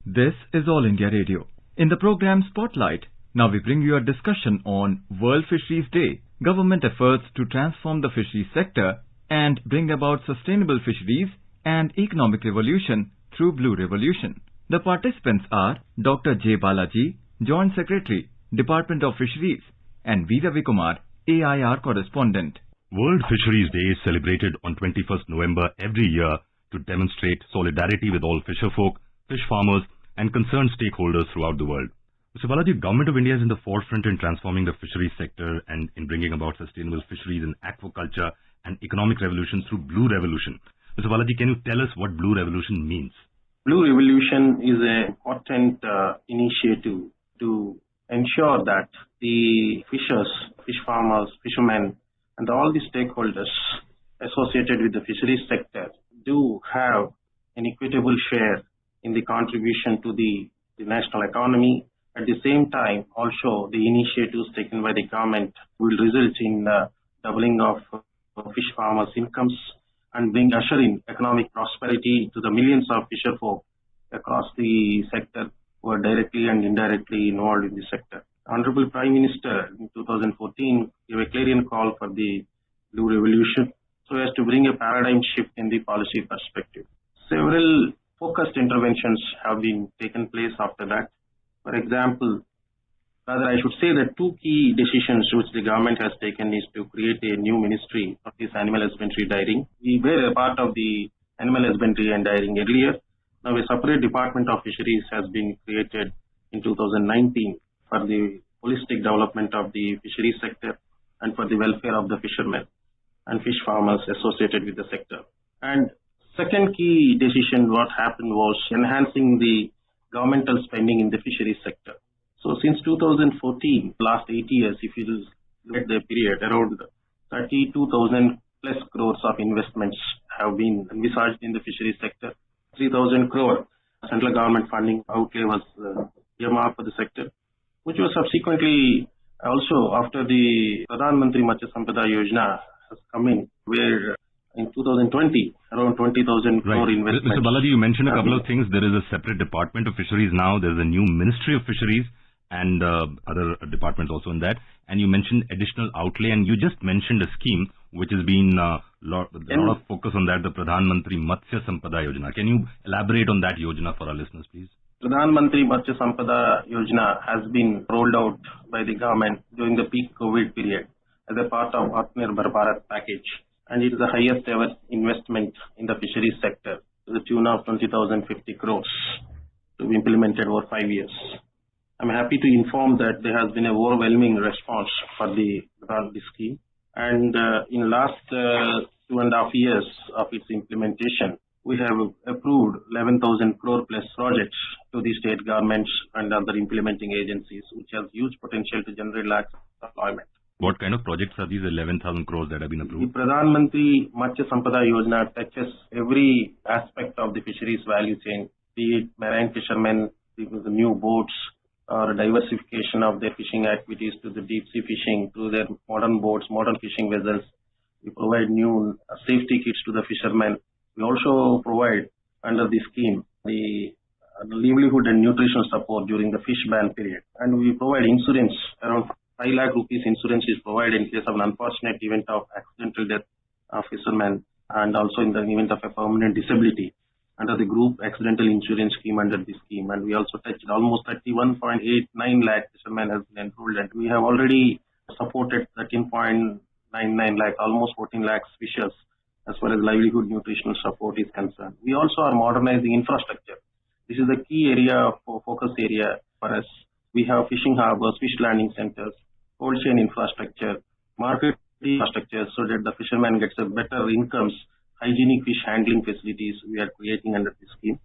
This is All India Radio. In the program Spotlight, now we bring you a discussion on World Fisheries Day, government efforts to transform the fisheries sector and bring about sustainable fisheries and economic revolution through Blue Revolution. The participants are Dr. J. Balaji, Joint Secretary, Department of Fisheries, and V. Ravi Kumar, AIR correspondent. World Fisheries Day is celebrated on 21st November every year to demonstrate solidarity with all fisherfolk, fish farmers, and concerned stakeholders throughout the world. Mr. Balaji, Government of India is in the forefront in transforming the fisheries sector and in bringing about sustainable fisheries and aquaculture and economic revolution through Blue Revolution. Mr. Balaji, can you tell us what Blue Revolution means? Blue Revolution is an important initiative to ensure that the fishers, fish farmers, fishermen, and all the stakeholders associated with the fisheries sector do have an equitable share in the contribution to the national economy. At the same time, also the initiatives taken by the government will result in doubling of fish farmers' incomes and usher in economic prosperity to the millions of fisher folk across the sector who are directly and indirectly involved in the sector. Honorable Prime Minister in 2014 gave a clarion call for the Blue Revolution so as to bring a paradigm shift in the policy perspective. Several focused interventions have been taken place after that. For example, rather I should say that two key decisions which the government has taken is to create a new ministry of this animal husbandry dairying. We were a part of the animal husbandry and dairying earlier. Now a separate department of fisheries has been created in 2019 for the holistic development of the fisheries sector and for the welfare of the fishermen and fish farmers associated with the sector. And second key decision what happened was enhancing the governmental spending in the fisheries sector. So since 2014, last 8 years, if you look at the period, around 32,000 plus crores of investments have been envisaged in the fisheries sector. 3,000 crore central government funding outlay was earmarked for the sector, which was subsequently also after the Pradhan Mantri Matsya Sampada Yojana has come in, where in 2020, around 20,000 crore investment. Mr. Balaji, you mentioned a couple of things. There is a separate department of fisheries now. There is a new Ministry of Fisheries and other departments also in that. And you mentioned additional outlay, and you just mentioned a scheme which has been a lot of focus on that, the Pradhan Mantri Matsya Sampada Yojana. Can you elaborate on that Yojana for our listeners, please? Pradhan Mantri Matsya Sampada Yojana has been rolled out by the government during the peak COVID period as a part of Atmanirbhar Bharat package. And it is the highest ever investment in the fisheries sector to the tune of 20,050 crores to be implemented over 5 years. I'm happy to inform that there has been an overwhelming response for the scheme. And in last 2.5 years of its implementation, we have approved 11,000 crore plus projects to the state governments and other implementing agencies, which has huge potential to generate lakhs of employment. What kind of projects are these 11,000 crores that have been approved? The Pradhan Mantri Matsya Sampada Yojana touches every aspect of the fisheries value chain, be it marine fishermen, the new boats, or diversification of their fishing activities to the deep sea fishing, to their modern boats, modern fishing vessels. We provide new safety kits to the fishermen. We also provide under the scheme the livelihood and nutritional support during the fish ban period. And we provide insurance, around 5 lakh rupees insurance is provided in case of an unfortunate event of accidental death of fishermen and also in the event of a permanent disability under the group accidental insurance scheme under the scheme. And we also touched almost 31.89 lakh fishermen has been enrolled, and we have already supported 13.99 lakh, almost 14 lakhs fishers as far as livelihood nutritional support is concerned. We also are modernizing infrastructure. This is a key area for focus area for us. We have fishing harbors, fish landing centers, cold chain infrastructure, market infrastructure, so that the fisherman gets a better incomes, hygienic fish handling facilities we are creating under this scheme.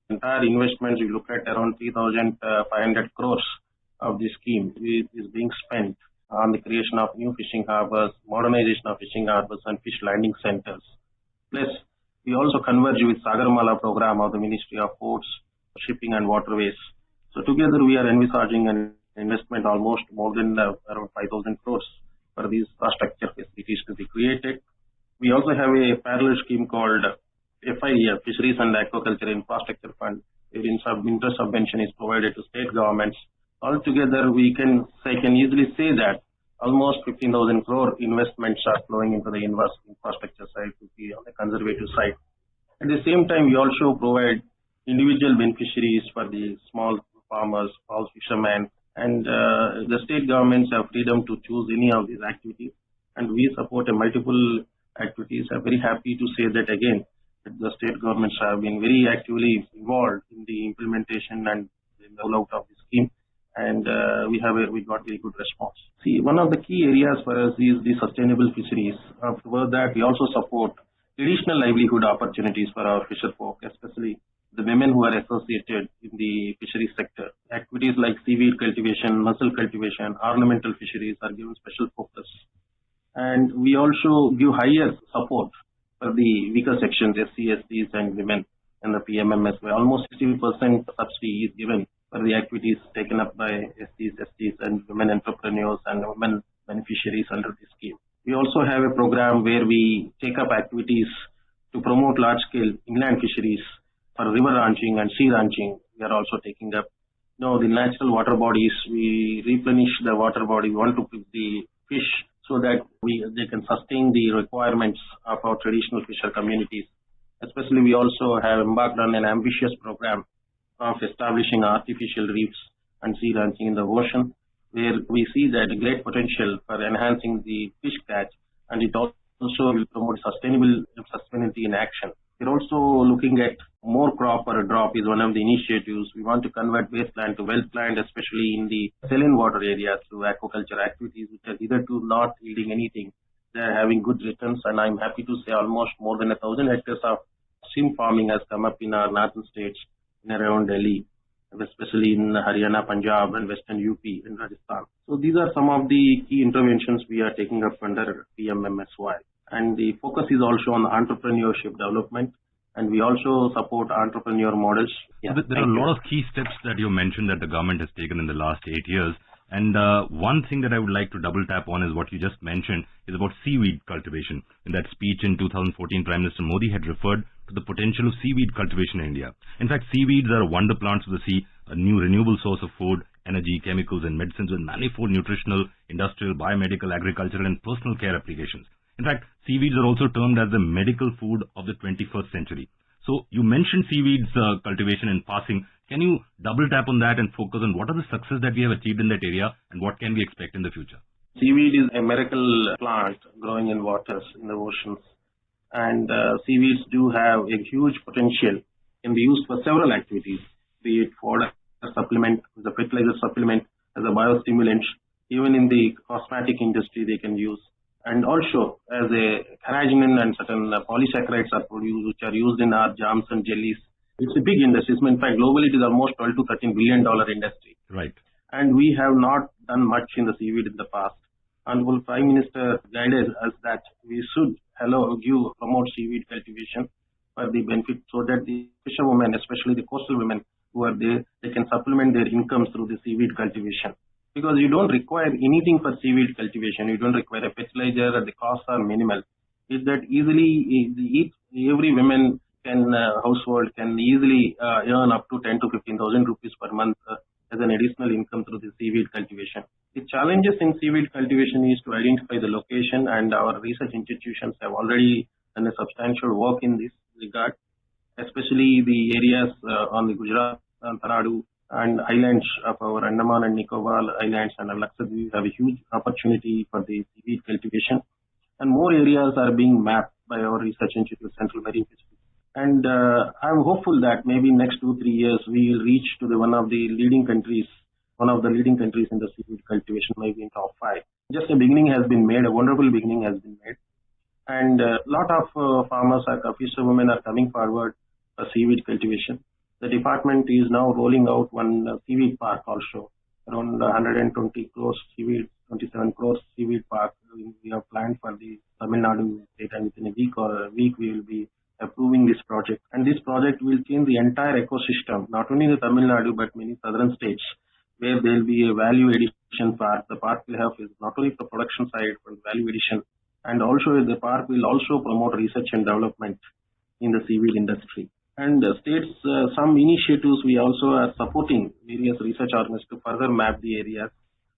Entire investments, we look at around 3,500 crores of this scheme is being spent on the creation of new fishing harbors, modernization of fishing harbors and fish landing centers. Plus, we also converge with Sagarmala program of the Ministry of Ports, Shipping and Waterways. So together we are envisaging an investment almost more than around 5,000 crores for these infrastructure facilities to be created. We also have a parallel scheme called FIF, Fisheries and Aquaculture Infrastructure Fund, where interest subvention is provided to state governments. Altogether, I can easily say that almost 15,000 crore investments are flowing into the infrastructure side to be on the conservative side. At the same time, we also provide individual beneficiaries for the small farmers, small fishermen, and the state governments have freedom to choose any of these activities. And we support multiple activities. I'm very happy to say that again, that the state governments have been very actively involved in the implementation and in the rollout of the scheme. And we got very good response. See, one of the key areas for us is the sustainable fisheries. After that, we also support traditional livelihood opportunities for our fisher folk, especially the women who are associated in the fisheries sector. Activities like seaweed cultivation, mussel cultivation, ornamental fisheries are given special focus. And we also give higher support for the weaker sections, SC, STs and women in the PMMS, where almost 60% subsidy is given for the activities taken up by SCs, STs and women entrepreneurs and women beneficiaries under the scheme. We also have a program where we take up activities to promote large-scale inland fisheries for river ranching and sea ranching. We are also taking up. The natural water bodies, we replenish the water body. We want to keep the fish so that they can sustain the requirements of our traditional fisher communities. Especially, we also have embarked on an ambitious program of establishing artificial reefs and sea ranching in the ocean, where we see that great potential for enhancing the fish catch, and it also will promote sustainability in action. We're also looking at more crop or a drop is one of the initiatives. We want to convert wasteland to wealthland, especially in the saline water areas through aquaculture activities, which are hitherto not yielding anything. They're having good returns, and I'm happy to say almost more than 1,000 hectares of shrimp farming has come up in our northern states in around Delhi, especially in Haryana, Punjab and Western UP and Rajasthan. So these are some of the key interventions we are taking up under PMMSY. And the focus is also on entrepreneurship development, and we also support entrepreneur models. Yeah, there are a lot of key steps that you mentioned that the government has taken in the last 8 years. And one thing that I would like to double tap on is what you just mentioned is about seaweed cultivation. In that speech in 2014, Prime Minister Modi had referred to the potential of seaweed cultivation in India. In fact, seaweeds are wonder plants of the sea, a new renewable source of food, energy, chemicals and medicines with manifold nutritional, industrial, biomedical, agricultural and personal care applications. In fact, seaweeds are also termed as the medical food of the 21st century. So you mentioned seaweeds cultivation in passing. Can you double tap on that and focus on what are the success that we have achieved in that area and what can we expect in the future? Seaweed is a miracle plant growing in waters, in the oceans. And seaweeds do have a huge potential, can be used for several activities, be it fodder supplement, as a fertilizer supplement, as a biostimulant. Even in the cosmetic industry they can use. And also as a carrageenan and certain polysaccharides are produced, which are used in our jams and jellies. It's a big industry. In fact, globally it is almost $12 to $13 billion industry. Right. And we have not done much in the seaweed in the past. Honorable Prime Minister guided us that we should promote seaweed cultivation for the benefit, so that the fisherwomen, especially the coastal women who are there, they can supplement their income through the seaweed cultivation. Because you don't require anything for seaweed cultivation. You don't require a fertilizer, and the costs are minimal. Is that easily every woman household can easily earn up to 10 to 15,000 rupees per month as an additional income through the seaweed cultivation. The challenges in seaweed cultivation is to identify the location, and our research institutions have already done a substantial work in this regard, especially the areas on the Gujarat, Tamil Nadu, and islands of our Andaman and Nicobar Islands and Lakshadweep have a huge opportunity for the seaweed cultivation. And more areas are being mapped by our research institute, Central Marine Fisheries. And I'm hopeful that maybe next 2-3 years we will reach to one of the leading countries in the seaweed cultivation, maybe in top 5. Just a beginning has been made, a wonderful beginning has been made. And a lot of farmers, fisherwomen are coming forward for seaweed cultivation. The department is now rolling out one seaweed park also, around 120 crores seaweed, 27 crores seaweed park. We have planned for the Tamil Nadu state, and within a week we will be approving this project. And this project will change the entire ecosystem, not only in the Tamil Nadu but many southern states, where there will be a value addition park. The park will have is not only for production side but value addition, and also the park will also promote research and development in the seaweed industry. And states, some initiatives we also are supporting various research organizations to further map the areas.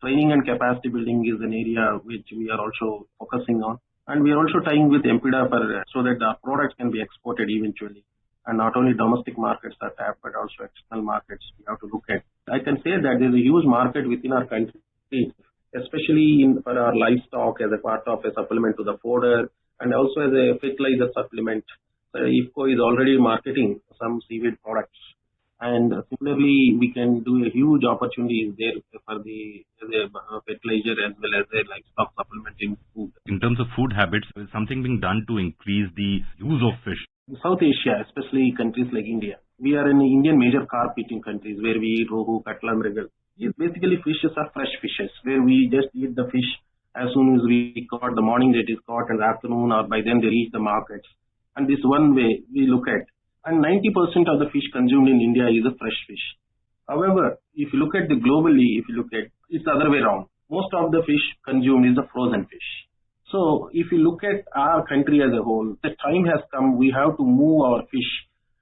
Training and capacity building is an area which we are also focusing on. And we are also tying with MPDA so that the products can be exported eventually. And not only domestic markets are tapped, but also external markets we have to look at. I can say that there is a huge market within our country, especially for our livestock as a part of a supplement to the fodder and also as a fertilizer supplement. IFCO is already marketing some seaweed products. And similarly, we can do a huge opportunity there for the fertilizer as well as the livestock supplementing food. In terms of food habits, is something being done to increase the use of fish? South Asia, especially countries like India, we are in Indian major carp eating countries where we eat rohu, katla, mrigal. Basically, fishes are fresh fishes where we just eat the fish as soon as we caught. The morning that is caught in the afternoon or by then they reach the markets. And this one way we look at. And 90% of the fish consumed in India is a fresh fish. However, if you look at globally, it's the other way around. Most of the fish consumed is the frozen fish. So if you look at our country as a whole, the time has come, we have to move our fish.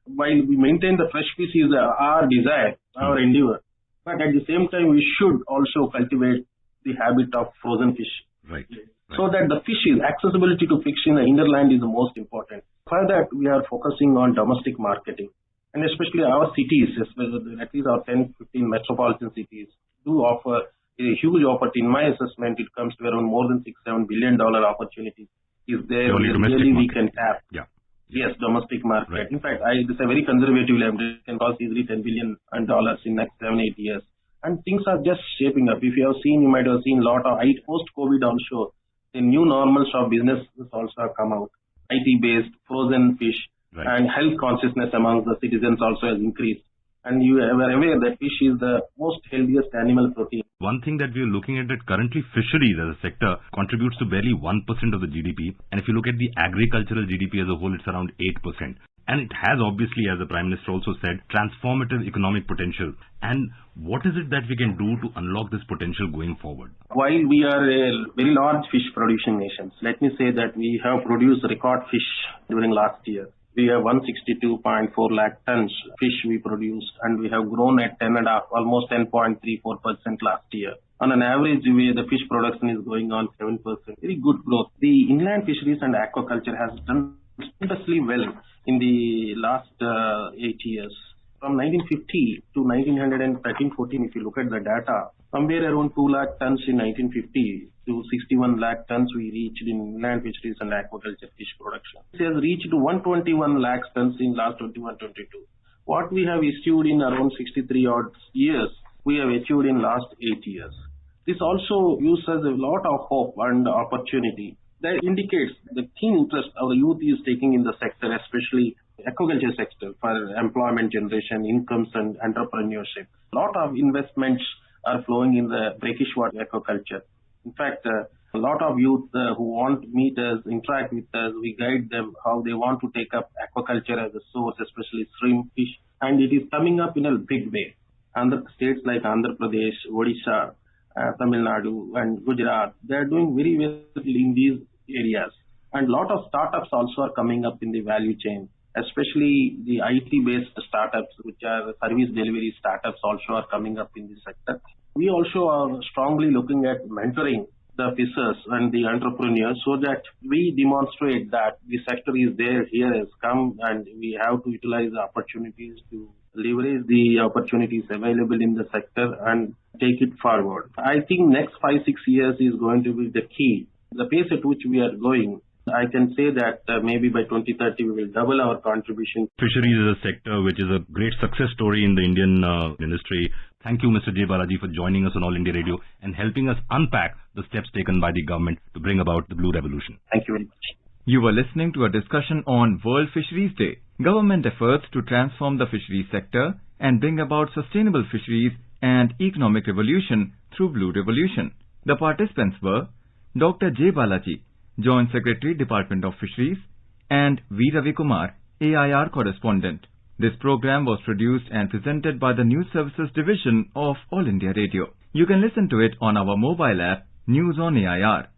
While we maintain the fresh fish is our desire, our endeavor. But at the same time, we should also cultivate the habit of frozen fish. Right. So that the accessibility to fish in the hinterland is the most important. For that, we are focusing on domestic marketing. And especially our cities, at least our 10, 15 metropolitan cities, do offer a huge opportunity. In my assessment, it comes to around more than $6-7 billion opportunity. Is there really we can tap? Yeah. Yes, domestic market. Right. In fact, this is a very conservative level. It can cost easily $10 billion in next 7-8 years. And things are just shaping up. If you have seen, you might have seen a lot of post-COVID also. The new normals of business also have come out. IT-based, frozen fish, right. And health consciousness among the citizens also has increased. And you are aware that fish is the most healthiest animal protein. One thing that we are looking at that currently fisheries as a sector contributes to barely 1% of the GDP. And if you look at the agricultural GDP as a whole, it's around 8%. And it has obviously, as the Prime Minister also said, transformative economic potential. And what is it that we can do to unlock this potential going forward? While we are a very large fish producing nation, let me say that we have produced record fish during last year. We have 162.4 lakh tons fish we produced, and we have grown at 10.5, almost 10.34% last year. On an average, the fish production is going on 7%. Very good growth. The inland fisheries and aquaculture has done tremendously well in the last 8 years. From 1950 to 1913-14, if you look at the data, somewhere around 2 lakh tons in 1950 to 61 lakh tons we reached in inland fisheries and aquaculture fish production. It has reached to 121 lakh tons in last 21-22. What we have issued in around 63 odd years, we have achieved in last 8 years. This also gives us a lot of hope and opportunity. That indicates the keen interest our youth is taking in the sector, especially aquaculture sector, for employment generation, incomes and entrepreneurship. A lot of investments are flowing in the brackish water aquaculture. In fact, a lot of youth who want to meet us, interact with us, we guide them how they want to take up aquaculture as a source, especially shrimp, fish, and it is coming up in a big way. States like Andhra Pradesh, Odisha, Tamil Nadu and Gujarat, they are doing very well in these areas. And a lot of startups also are coming up in the value chain, especially the IT-based startups, which are service delivery startups also are coming up in this sector. We also are strongly looking at mentoring the fishers and the entrepreneurs so that we demonstrate that the sector is there, here has come, and we have to utilize the opportunities to leverage the opportunities available in the sector and take it forward. I think next 5-6 years is going to be the key. The pace at which we are going, I can say that maybe by 2030 we will double our contribution. Fisheries is a sector which is a great success story in the Indian industry. Thank you, Mr. J. Balaji, for joining us on All India Radio and helping us unpack the steps taken by the government to bring about the Blue Revolution. Thank you very much. You were listening to a discussion on World Fisheries Day, government efforts to transform the fisheries sector and bring about sustainable fisheries and economic revolution through Blue Revolution. The participants were Dr. J. Balaji, Joint Secretary, Department of Fisheries, and V. Ravi Kumar, AIR correspondent. This program was produced and presented by the News Services Division of All India Radio. You can listen to it on our mobile app, News on AIR.